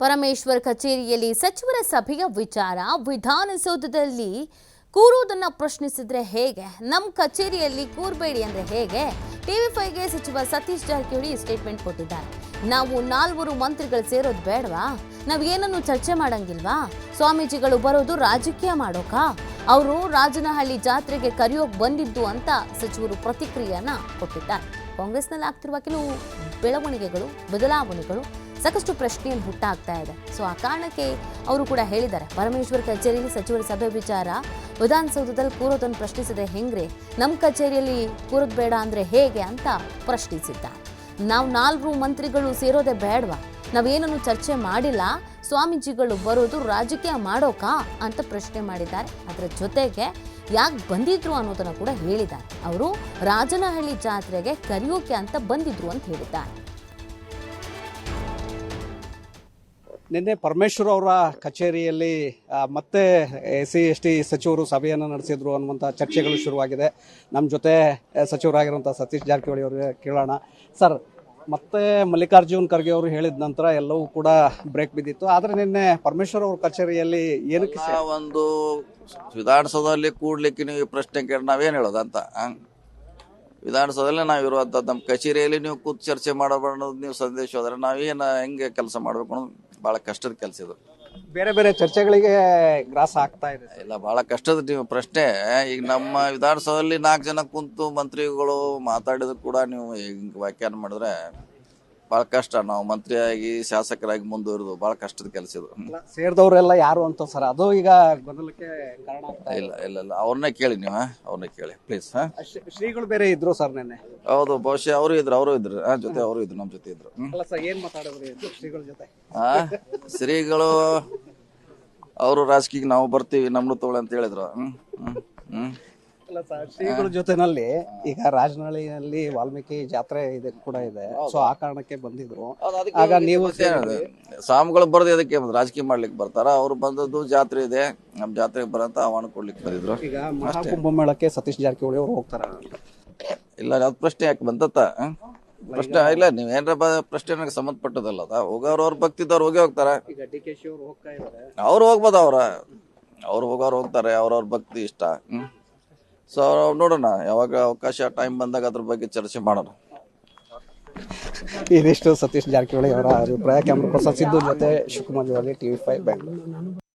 ಪರಮೇಶ್ವರ್ ಕಚೇರಿಯಲ್ಲಿ ಸಚಿವರ ಸಭೆಯ ವಿಚಾರ ವಿಧಾನಸೌಧದಲ್ಲಿ ಕೂರುವುದನ್ನ ಪ್ರಶ್ನಿಸಿದ್ರೆ ಹೇಗೆ? ನಮ್ಮ ಕಚೇರಿಯಲ್ಲಿ ಕೂರಬೇಡಿ ಅಂದ್ರೆ ಹೇಗೆ? ಟಿವಿ5ಗೆ ಸಚಿವ ಸತೀಶ್ ಜಾರಕಿಹೊಳಿ ಸ್ಟೇಟ್ಮೆಂಟ್ ಕೊಟ್ಟಿದ್ದಾರೆ. ನಾವು 4 ಮಂತ್ರಿಗಳು ಸೇರೋದು ಬೇಡವಾ? ನಾವು ಏನನ್ನು ಚರ್ಚೆ ಮಾಡಂಗಿಲ್ವಾ? ಸ್ವಾಮೀಜಿಗಳು ಬರೋದು ರಾಜಕೀಯ ಮಾಡೋಕ? ಅವರು ರಾಜನಹಳ್ಳಿ ಜಾತ್ರೆಗೆ ಕರೆಯೋಕೆ ಬಂದಿದ್ದು ಅಂತ ಸಚಿವರು ಪ್ರತಿಕ್ರಿಯೆಯನ್ನ ಕೊಟ್ಟಿದ್ದಾರೆ. ಕಾಂಗ್ರೆಸ್ನಲ್ಲಿ ಆಗ್ತಿರುವ ಕೆಲವು ಬೆಳವಣಿಗೆಗಳು, ಬದಲಾವಣೆಗಳು ಸಾಕಷ್ಟು ಪ್ರಶ್ನೆಯನ್ನು ಹುಟ್ಟಾಗ್ತಾ ಇದೆ. ಸೊ ಆ ಕಾರಣಕ್ಕೆ ಅವರು ಕೂಡ ಹೇಳಿದ್ದಾರೆ, ಪರಮೇಶ್ವರ್ ಕಚೇರಿಯಲ್ಲಿ ಸಚಿವರ ಸಭೆ ವಿಚಾರ ವಿಧಾನಸೌಧದಲ್ಲಿ ಕೂರೋದನ್ನು ಪ್ರಶ್ನಿಸಿದ್ರೆ ಹೆಂಗ್ರೆ? ನಮ್ಮ ಕಚೇರಿಯಲ್ಲಿ ಕೂರೋದು ಬೇಡ ಅಂದ್ರೆ ಹೇಗೆ ಅಂತ ಪ್ರಶ್ನಿಸಿದ್ದಾರೆ. ನಾವು 4 ಮಂತ್ರಿಗಳು ಸೇರೋದೇ ಬೇಡವಾ? ನಾವೇನನ್ನು ಚರ್ಚೆ ಮಾಡಿಲ್ಲ, ಸ್ವಾಮೀಜಿಗಳು ಬರೋದು ರಾಜಕೀಯ ಮಾಡೋಕಾ ಅಂತ ಪ್ರಶ್ನೆ ಮಾಡಿದ್ದಾರೆ. ಅದರ ಜೊತೆಗೆ ಯಾಕೆ ಬಂದಿದ್ರು ಅನ್ನೋದನ್ನ ಕೂಡ ಹೇಳಿದ್ದಾರೆ. ಅವರು ರಾಜನಹಳ್ಳಿ ಜಾತ್ರೆಗೆ ಕರೆಯೋಕೆ ಅಂತ ಬಂದಿದ್ರು ಅಂತ ಹೇಳಿದ್ದಾರೆ. ನಿನ್ನೆ ಪರಮೇಶ್ವರ್ ಅವರ ಕಚೇರಿಯಲ್ಲಿ ಮತ್ತೆ SC/ST ಸಚಿವರು ಸಭೆಯನ್ನು ನಡೆಸಿದ್ರು ಅನ್ನುವಂಥ ಚರ್ಚೆಗಳು ಶುರುವಾಗಿದೆ. ನಮ್ಮ ಜೊತೆ ಸಚಿವರಾಗಿರುವಂಥ ಸತೀಶ್ ಜಾರಕಿಹೊಳಿ ಅವರಿಗೆ ಕೇಳೋಣ. ಸರ್, ಮತ್ತೆ ಮಲ್ಲಿಕಾರ್ಜುನ್ ಖರ್ಗೆ ಅವರು ಹೇಳಿದ ನಂತರ ಎಲ್ಲವೂ ಕೂಡ ಬ್ರೇಕ್ ಬಿದ್ದಿತ್ತು. ಆದರೆ ನಿನ್ನೆ ಪರಮೇಶ್ವರ್ ಅವ್ರ ಕಚೇರಿಯಲ್ಲಿ ಏನಕ್ಕೆ ಒಂದು ವಿಧಾನಸೌಧದಲ್ಲಿ ಕೂಡ್ಲಿಕ್ಕೆ ನೀವು ಪ್ರಶ್ನೆ ಕೇಳಿ ನಾವೇನು ಹೇಳೋದಂತ? ವಿಧಾನಸೌಧದಲ್ಲಿ ನಾವಿರುವಂಥದ್ದು, ನಮ್ಮ ಕಚೇರಿಯಲ್ಲಿ ನೀವು ಕೂತು ಚರ್ಚೆ ಮಾಡಬಾರ್ದು ನೀವು ಸಂದೇಶ ಹೋದ್ರೆ ನಾವೇನು ಹೆಂಗೆ ಕೆಲಸ ಮಾಡಬೇಕು ಅನ್ನೋದು ಭಾಳ ಕಷ್ಟದ ಕೆಲಸ ಇದು. ಬೇರೆ ಬೇರೆ ಚರ್ಚೆಗಳಿಗೆ ಗ್ರಾಸ ಆಗ್ತಾ ಇದೆ. ಇಲ್ಲ, ಭಾಳ ಕಷ್ಟದ ನೀವು ಪ್ರಶ್ನೆ. ಈಗ ನಮ್ಮ ವಿಧಾನಸೌಧದಲ್ಲಿ 4 ಜನ ಕುಂತು ಮಂತ್ರಿಗಳು ಮಾತಾಡಿದ್ರು ಕೂಡ ನೀವು ಹಿಂಗೆ ವ್ಯಾಖ್ಯಾನ ಮಾಡಿದ್ರೆ ಭಾಳ ಕಷ್ಟ. ನಾವು ಮಂತ್ರಿಯಾಗಿ ಶಾಸಕರಾಗಿ ಮುಂದುವರಿದು ಭಾಳ ಕಷ್ಟದ ಕೆಲಸ ಇದು. ಸೇರಿದವರೆಲ್ಲ ಯಾರು ಅಂತ ಸರ್, ಅದು ಈಗ ಗೊಂದಲಕ್ಕೆ ಕಾರಣ ಆಗ್ತಾ ಇಲ್ಲ ಇಲ್ಲ ಇಲ್ಲ ಅವ್ರನ್ನೇ ಕೇಳಿ, ನೀವು ಅವ್ರನ್ನೇ ಕೇಳಿ ಪ್ಲೀಸ್. ಶ್ರೀಗಳು ಬೇರೆ ಇದ್ರು ಸರ್ ನಿನ್ನೆ? ಹೌದು, ಬಹುಶಃ ಅವರು ಇದ್ರು ಜೊತೆ, ಅವರು ಇದ್ರು, ನಮ್ಮ ಜೊತೆ ಇದ್ರು. ಅಲ್ಲ ಸರ್, ಏನ್ ಮಾತಾಡಿದ್ರಿ ಶ್ರೀಗಳ ಜೊತೆ? ಶ್ರೀಗಳು ಅವರು ರಾಜಕೀಯ ನಾವು ಬರ್ತೀವಿ ನಮ್ನು ತಗೊಳ್ಳಿ ಅಂತ ಹೇಳಿದ್ರು. ಅಲ್ಲ ಸರ್, ಶ್ರೀಗಳ ಜೊತೆನಲ್ಲಿ ಈಗ ರಾಜನಹಳ್ಳಿಯಲ್ಲಿ ವಾಲ್ಮೀಕಿ ಜಾತ್ರೆ ಇದೆ ಕೂಡ ಇದೆ, ಸೊ ಆ ಕಾರಣಕ್ಕೆ ಬಂದಿದ್ರು. ಆಗ ನೀವು ಸ್ವಾಮಿಗಳು ಬರೋದು ಅದಕ್ಕೆ ರಾಜಕೀಯ ಮಾಡ್ಲಿಕ್ಕೆ ಬರ್ತಾರ. ಅವ್ರು ಬಂದದ್ದು ಜಾತ್ರೆ ಇದೆ, ನಮ್ ಜಾತ್ರೆಗೆ ಬರಂತ ಆಹ್ವಾನ ಕೊಡ್ಲಿಕ್ಕೆ ಬಂದಿದ್ರು. ಈಗ ಮಹಾಕುಂಭಮೇಳಕ್ಕೆ ಸತೀಶ್ ಜಾರಕಿಹೊಳಿ ಅವರು ಹೋಗ್ತಾರ? ಇಲ್ಲ, ಅದ್ ಪ್ರಶ್ನೆ ಯಾಕೆ ಬಂದತ್ತ? ಪ್ರಶ್ನೆ ಇಲ್ಲ, ನೀವೇನ್ರ ಪ್ರಶ್ನೆ ನನಗೆ ಸಂಬಂಧಪಟ್ಟದಲ್ಲ. ಹೋಗೋರು ಅವ್ರ ಭಕ್ತಿದವ್ರು ಹೋಗಿ ಹೋಗ್ತಾರ. ಈಗ DKಶಿ ಅವರು ಹೋಗ್ತಾ ಇದ್ದಾರೆ, ಅವ್ರು ಹೋಗ್ಬೋದು. ಅವ್ರು ಹೋಗೋರು ಹೋಗ್ತಾರೆ, ಅವ್ರವ್ರ ಭಕ್ತಿ ಇಷ್ಟ. ಸೊ ನೋಡೋಣ, ಯಾವಾಗ ಅವಕಾಶ ಟೈಮ್ ಬಂದಾಗ ಅದ್ರ ಬಗ್ಗೆ ಚರ್ಚೆ ಮಾಡೋಣ. ಇದಿಷ್ಟು ಸತೀಶ್ ಜಾರಕಿಹೊಳಿ ಅವರ ಅಭಿಪ್ರಾಯ. ಕ್ಯಾಮ್ರಾ ಪರ್ಸನ್ ಸಿದ್ದು ಜೊತೆ ಶಿವಕುಮಾರ್ ಜೋಳಿ, TV5 ಬೆಂಗಳೂರು.